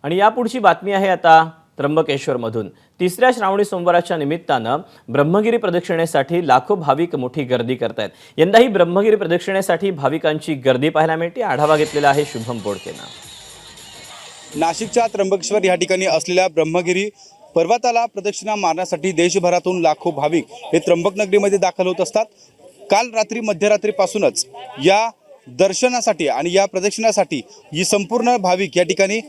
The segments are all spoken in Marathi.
आणि यापुढची बातमी आहे आता त्र्यंबकेश्वरमधून। तिसऱ्या श्रावणी सोमवाराच्या निमित्तानं ब्रह्मगिरी प्रदक्षिणेसाठी लाखो भाविक मोठी गर्दी करतायत। यंदाही ब्रह्मगिरी प्रदक्षिणेसाठी भाविकांची गर्दी पाहायला मिळते। आढावा घेतलेला आहे शुभम बोडकेनं। नाशिकच्या त्र्यंबकेश्वर या ठिकाणी असलेल्या ब्रह्मगिरी पर्वताला प्रदक्षिणा मारण्यासाठी देशभरातून लाखो भाविक हे त्र्यंबकनगरीमध्ये दाखल होत असतात। काल रात्री मध्यरात्रीपासूनच या दर्शनासाठी आणि या प्रदक्षिणासाठी ही संपूर्ण भाविक या ठिकाणी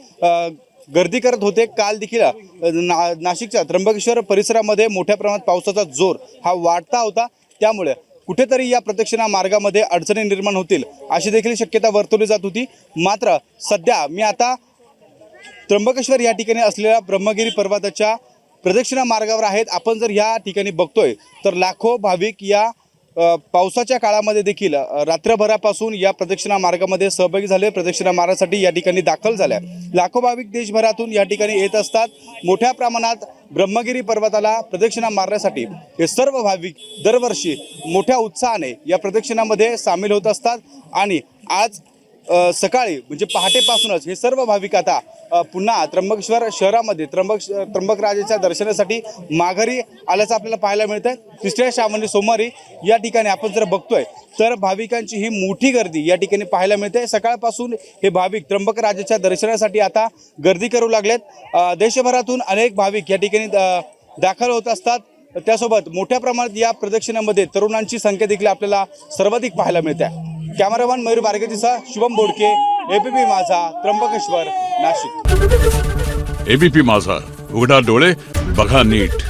गर्दी करत होते। काल देखील नाशिकच्या त्र्यंबकेश्वर परिसरामध्ये मोठ्या प्रमाणात पावसाचा जोर हा वाढता होता, त्यामुळे कुठेतरी या प्रदक्षिणा मार्गामध्ये अडचणी निर्माण होतील अशी देखील शक्यता वर्तवली जात होती। मात्र सध्या मी आता त्र्यंबकेश्वर या ठिकाणी असलेल्या ब्रह्मगिरी पर्वताच्या प्रदक्षिणा मार्गावर आहेत। आपण जर या ठिकाणी बघतोय तर लाखो भाविक या पावसाच्या काळामध्ये देखील रात्रभरापासून या प्रदक्षिणा मार्गामध्ये सहभागी झाले, प्रदक्षिणा मार्गासाठी या ठिकाणी दाखल झाल्या। लाखो भाविक देशभरातून या ठिकाणी येत असतात। मोठ्या प्रमाणात ब्रह्मगिरी पर्वताला प्रदक्षिणा मारण्यासाठी हे सर्व भाविक दरवर्षी मोठ्या उत्साहाने या प्रदक्षिणामध्ये सामील होत असतात। आणि आज सकाळी म्हणजे पहाटेपासूनच हे सर्व भाविक आता पुन्हा त्र्यंबकेश्वर शहरामध्ये त्र्यंबकराजाच्या दर्शनासाठी माघारी आल्याचं आपल्याला पाहायला मिळतंय। तिसऱ्या श्रावणी सोमवारी या ठिकाणी आपण जर बघतोय तर भाविकांची ही मोठी गर्दी या ठिकाणी पाहायला मिळते। सकाळपासून हे भाविक त्र्यंबकराजाच्या दर्शनासाठी आता गर्दी करू लागलेत। देशभरातून अनेक भाविक या ठिकाणी दाखल होत असतात। त्यासोबत मोठ्या प्रमाणात या प्रदक्षिणेमध्ये तरुणांची संख्या देखील आपल्याला सर्वाधिक पाहायला मिळते। कॅमेरामॅन मयूर बारगेजीसह शुभम बोडके, एबीपी माझा, त्र्यंबकेश्वर, नाशिक। एबीपी माझा, उघडा डोळे बघा नीट।